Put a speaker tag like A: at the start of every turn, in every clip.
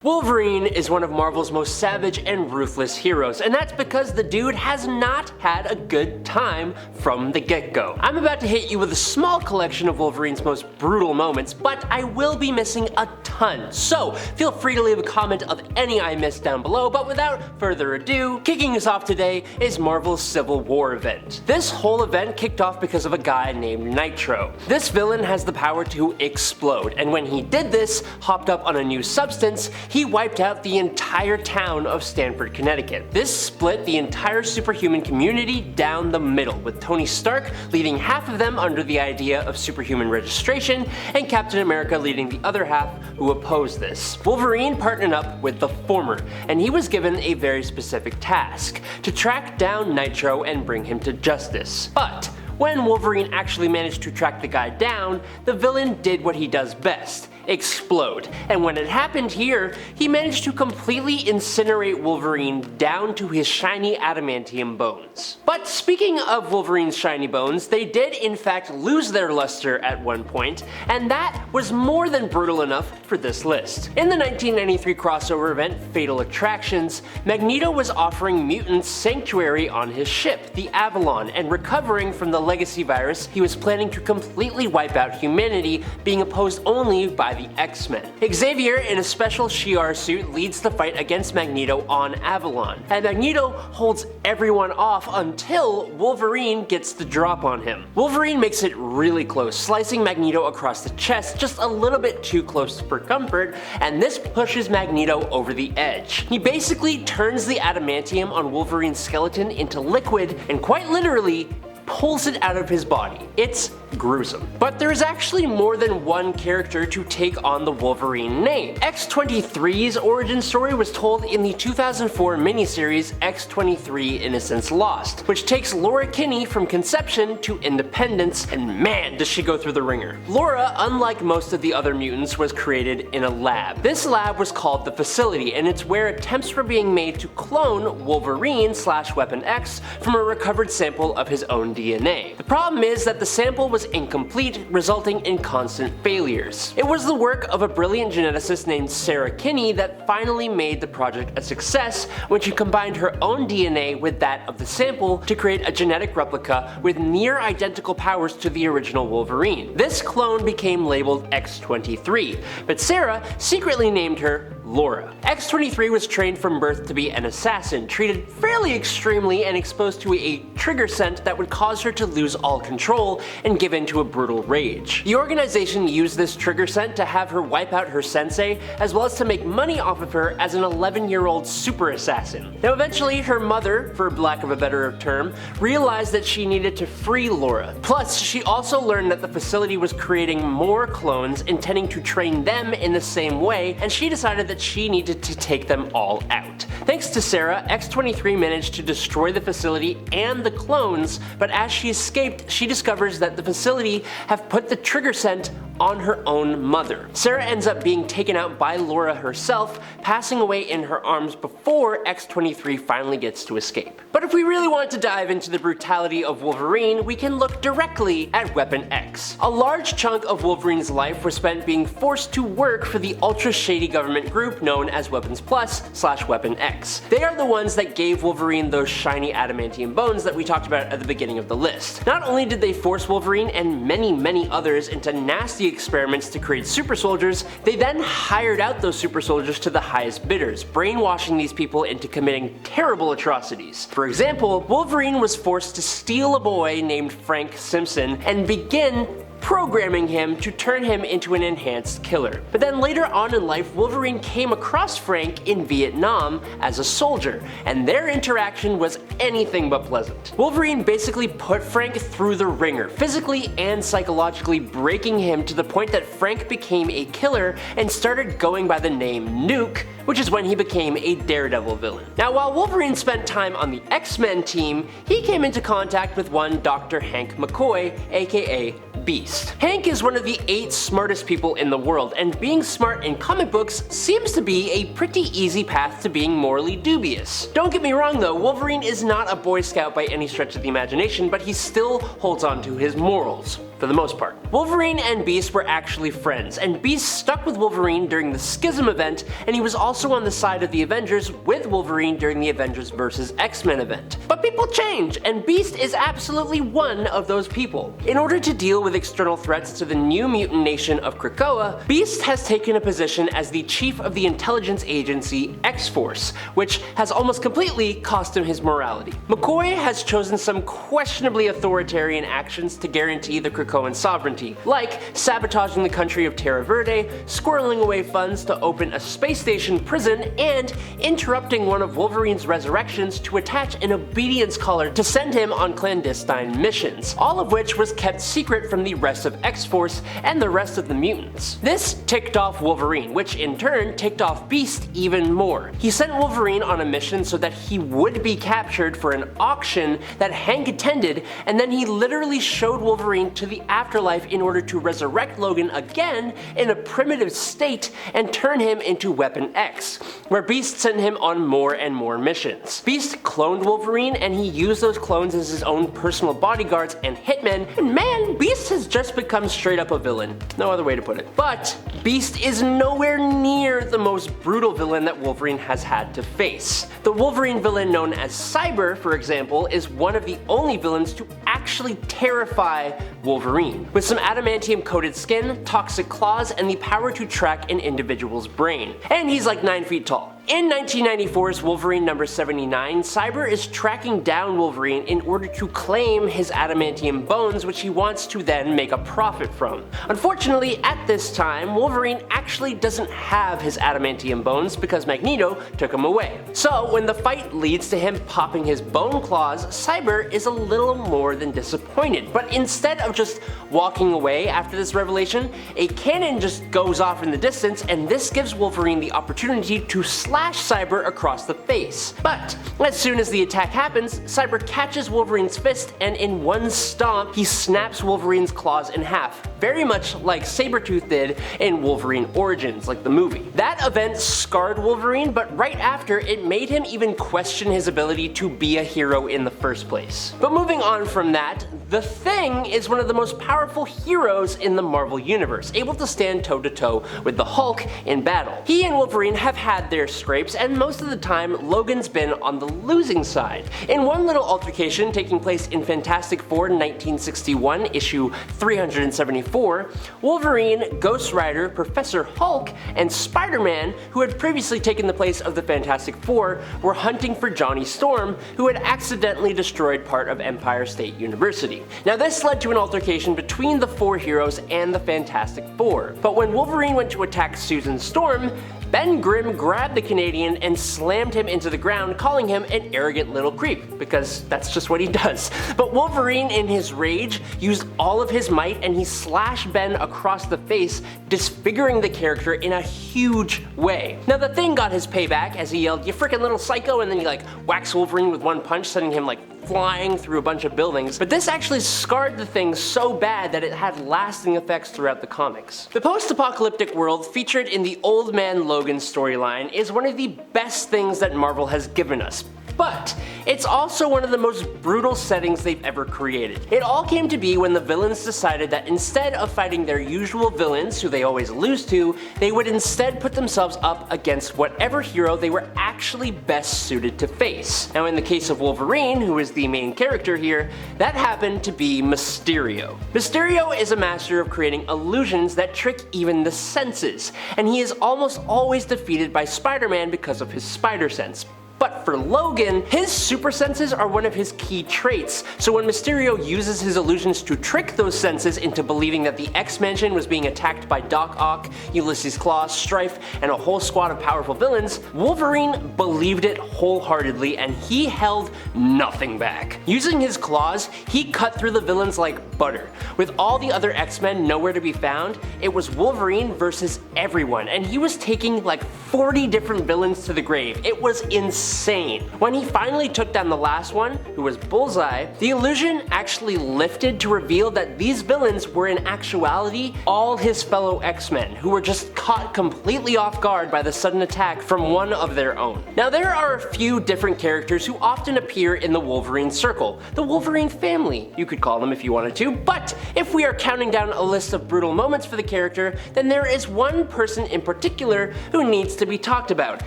A: Wolverine is one of Marvel's most savage and ruthless heroes, and that's because the dude has not had a good time from the get-go. I'm about to hit you with a small collection of Wolverine's most brutal moments, but I will be missing a ton, so feel free to leave a comment of any I missed down below. But without further ado, kicking us off today is Marvel's Civil War event. This whole event kicked off because of a guy named Nitro. This villain has the power to explode, and when he did this, hopped up on a new substance, he wiped out the entire town of Stamford, Connecticut. This split the entire superhuman community down the middle, with Tony Stark leading half of them under the idea of superhuman registration, and Captain America leading the other half who opposed this. Wolverine partnered up with the former, and he was given a very specific task: to track down Nitro and bring him to justice. But when Wolverine actually managed to track the guy down, the villain did what he does best: explode. And when it happened here, he managed to completely incinerate Wolverine down to his shiny adamantium bones. But speaking of Wolverine's shiny bones, they did in fact lose their luster at one point, and that was more than brutal enough for this list. In the 1993 crossover event Fatal Attractions, Magneto was offering mutants sanctuary on his ship, the Avalon, and recovering from the legacy virus he was planning to completely wipe out humanity, being opposed only by the X-Men. Xavier, in a special Shi'ar suit, leads the fight against Magneto on Avalon, and Magneto holds everyone off until Wolverine gets the drop on him. Wolverine makes it really close, slicing Magneto across the chest just a little bit too close for comfort, and this pushes Magneto over the edge. He basically turns the adamantium on Wolverine's skeleton into liquid and quite literally pulls it out of his body. It's gruesome. But there is actually more than one character to take on the Wolverine name. X-23's origin story was told in the 2004 miniseries X-23 Innocence Lost, which takes Laura Kinney from conception to independence, and man does she go through the ringer. Laura, unlike most of the other mutants, was created in a lab. This lab was called the Facility, and it's where attempts were being made to clone Wolverine/Weapon X from a recovered sample of his own DNA. The problem is that the sample was incomplete, resulting in constant failures. It was the work of a brilliant geneticist named Sarah Kinney that finally made the project a success when she combined her own DNA with that of the sample to create a genetic replica with near identical powers to the original Wolverine. This clone became labeled X-23, but Sarah secretly named her Laura. X-23 was trained from birth to be an assassin, treated fairly extremely and exposed to a trigger scent that would cause her to lose all control and give in to a brutal rage. The organization used this trigger scent to have her wipe out her sensei, as well as to make money off of her as an 11-year-old super assassin. Now eventually her mother, for lack of a better term, realized that she needed to free Laura. Plus, she also learned that the Facility was creating more clones, intending to train them in the same way, and she decided that she needed to take them all out. Thanks to Sarah, X-23 managed to destroy the Facility and the clones, but as she escaped, she discovers that the Facility have put the trigger scent on her own mother. Sarah ends up being taken out by Laura herself, passing away in her arms before X-23 finally gets to escape. But if we really want to dive into the brutality of Wolverine, we can look directly at Weapon X. A large chunk of Wolverine's life was spent being forced to work for the ultra-shady government group known as Weapons Plus/Weapon X. They are the ones that gave Wolverine those shiny adamantium bones that we talked about at the beginning of the list. Not only did they force Wolverine and many others into nasty experiments to create super soldiers, they then hired out those super soldiers to the highest bidders, brainwashing these people into committing terrible atrocities. For example, Wolverine was forced to steal a boy named Frank Simpson and begin programming him to turn him into an enhanced killer. But then later on in life, Wolverine came across Frank in Vietnam as a soldier, and their interaction was anything but pleasant. Wolverine basically put Frank through the ringer, physically and psychologically, breaking him to the point that Frank became a killer and started going by the name Nuke, which is when he became a Daredevil villain. Now, while Wolverine spent time on the X-Men team, he came into contact with one Dr. Hank McCoy, aka Beast. Hank is one of the 8 smartest people in the world, and being smart in comic books seems to be a pretty easy path to being morally dubious. Don't get me wrong though, Wolverine is not a Boy Scout by any stretch of the imagination, but he still holds on to his morals. for the most part. Wolverine and Beast were actually friends, and Beast stuck with Wolverine during the Schism event, and he was also on the side of the Avengers with Wolverine during the Avengers vs. X-Men event. But people change, and Beast is absolutely one of those people. In order to deal with external threats to the new mutant nation of Krakoa, Beast has taken a position as the chief of the intelligence agency X-Force, which has almost completely cost him his morality. McCoy has chosen some questionably authoritarian actions to guarantee the Krakoan sovereignty, like sabotaging the country of Terra Verde, squirreling away funds to open a space station prison, and interrupting one of Wolverine's resurrections to attach an obedience collar to send him on clandestine missions, all of which was kept secret from the rest of X-Force and the rest of the mutants. This ticked off Wolverine, which in turn ticked off Beast even more. He sent Wolverine on a mission so that he would be captured for an auction that Hank attended, and then he literally showed Wolverine to the afterlife in order to resurrect Logan again in a primitive state and turn him into Weapon X, where Beast sent him on more and more missions. Beast cloned Wolverine, and he used those clones as his own personal bodyguards and hitmen, and man, Beast has just become straight up a villain. No other way to put it. But Beast is nowhere near the most brutal villain that Wolverine has had to face. The Wolverine villain known as Cyber, for example, is one of the only villains to actually terrify Wolverine, with some adamantium coated skin, toxic claws, and the power to track an individual's brain. And he's like 9 feet tall. In 1994's Wolverine number 79, Cyber is tracking down Wolverine in order to claim his adamantium bones, which he wants to then make a profit from. Unfortunately, at this time, Wolverine actually doesn't have his adamantium bones because Magneto took them away. So when the fight leads to him popping his bone claws, Cyber is a little more than disappointed. But instead of just walking away after this revelation, a cannon just goes off in the distance, and this gives Wolverine the opportunity to slash Cyber across the face. But as soon as the attack happens, Cyber catches Wolverine's fist, and in one stomp, he snaps Wolverine's claws in half, very much like Sabertooth did in Wolverine Origins, like the movie. That event scarred Wolverine, but right after, it made him even question his ability to be a hero in the first place. But moving on from that, the Thing is one of the most powerful heroes in the Marvel Universe, able to stand toe-to-toe with the Hulk in battle. He and Wolverine have had their scrapes, and most of the time, Logan's been on the losing side. In one little altercation taking place in Fantastic Four 1961, issue 374, Wolverine, Ghost Rider, Professor Hulk, and Spider-Man, who had previously taken the place of the Fantastic Four, were hunting for Johnny Storm, who had accidentally destroyed part of Empire State University. Now this led to an altercation between the four heroes and the Fantastic Four, but when Wolverine went to attack Susan Storm, Ben Grimm grabbed the Canadian and slammed him into the ground, calling him an arrogant little creep, because that's just what he does. But Wolverine, in his rage, used all of his might, and he slashed Ben across the face, disfiguring the character in a huge way. Now the Thing got his payback as he yelled, "You frickin' little psycho," and then he whacks Wolverine with one punch, sending him flying through a bunch of buildings. But this actually scarred the Thing so bad that it had lasting effects throughout the comics. The post-apocalyptic world featured in the Old Man Logan storyline is one of the best things that Marvel has given us. But it's also one of the most brutal settings they've ever created. It all came to be when the villains decided that instead of fighting their usual villains, who they always lose to, they would instead put themselves up against whatever hero they were actually best suited to face. Now in the case of Wolverine, who is the main character here, that happened to be Mysterio. Mysterio is a master of creating illusions that trick even the senses, and he is almost always defeated by Spider-Man because of his spider sense. But for Logan, his super senses are one of his key traits, so when Mysterio uses his illusions to trick those senses into believing that the X-Mansion was being attacked by Doc Ock, Ulysses Klaue, Strife, and a whole squad of powerful villains, Wolverine believed it wholeheartedly, and he held nothing back. Using his claws, he cut through the villains like butter. With all the other X-Men nowhere to be found, it was Wolverine versus everyone, and he was taking 40 different villains to the grave. It was insane. insane. When he finally took down the last one, who was Bullseye, the illusion actually lifted to reveal that these villains were in actuality all his fellow X-Men, who were just caught completely off guard by the sudden attack from one of their own. Now there are a few different characters who often appear in the Wolverine circle, the Wolverine family, you could call them if you wanted to, but if we are counting down a list of brutal moments for the character, then there is one person in particular who needs to be talked about,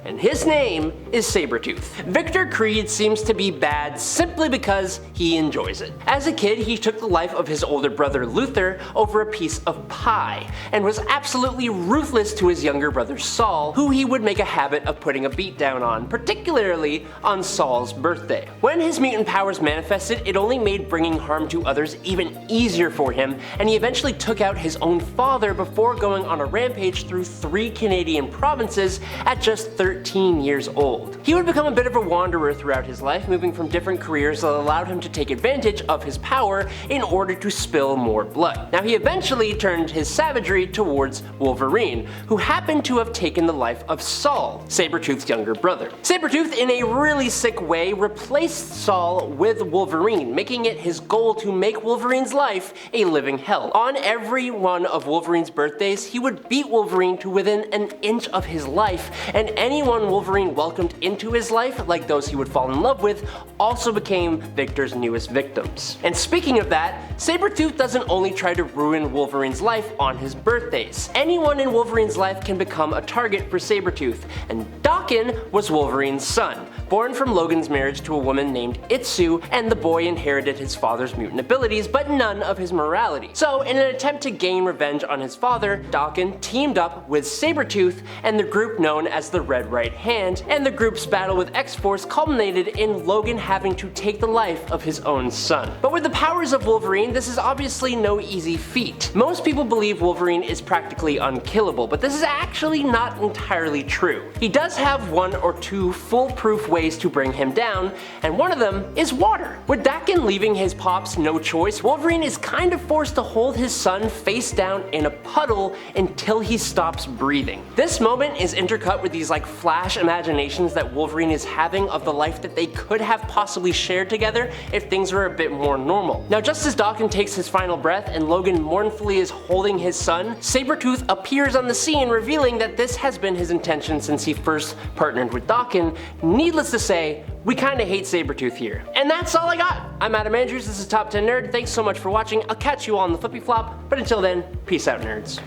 A: and his name is Sabertooth. Victor Creed seems to be bad simply because he enjoys it. As a kid, he took the life of his older brother Luther over a piece of pie, and was absolutely ruthless to his younger brother Saul, who he would make a habit of putting a beat down on, particularly on Saul's birthday. When his mutant powers manifested, it only made bringing harm to others even easier for him, and he eventually took out his own father before going on a rampage through 3 Canadian provinces at just 13 years old. He would become a bit of a wanderer throughout his life, moving from different careers that allowed him to take advantage of his power in order to spill more blood. Now he eventually turned his savagery towards Wolverine, who happened to have taken the life of Saul, Sabertooth's younger brother. Sabertooth, in a really sick way, replaced Saul with Wolverine, making it his goal to make Wolverine's life a living hell. On every one of Wolverine's birthdays, he would beat Wolverine to within an inch of his life, and anyone Wolverine welcomed into his life, like those he would fall in love with, also became Victor's newest victims. And speaking of that, Sabertooth doesn't only try to ruin Wolverine's life on his birthdays. Anyone in Wolverine's life can become a target for Sabertooth, and Daken was Wolverine's son, born from Logan's marriage to a woman named Itsu, and the boy inherited his father's mutant abilities, but none of his morality. So in an attempt to gain revenge on his father, Daken teamed up with Sabertooth and the group known as the Red Right Hand, and the group's battle with X-Force culminated in Logan having to take the life of his own son. But with the powers of Wolverine, this is obviously no easy feat. Most people believe Wolverine is practically unkillable, but this is actually not entirely true. He does have 1 or 2 foolproof ways to bring him down, and one of them is water. With Daken leaving his pops no choice, Wolverine is kind of forced to hold his son face down in a puddle until he stops breathing. This moment is intercut with these flash imaginations that Wolverine is having of the life that they could have possibly shared together if things were a bit more normal. Now just as Daken takes his final breath and Logan mournfully is holding his son, Sabertooth appears on the scene, revealing that this has been his intention since he first partnered with Daken. Needless to say, we kinda hate Sabertooth here. And that's all I got! I'm Adam Andrews, this is Top 10 Nerd, thanks so much for watching, I'll catch you all on the flippy flop, but until then, peace out nerds.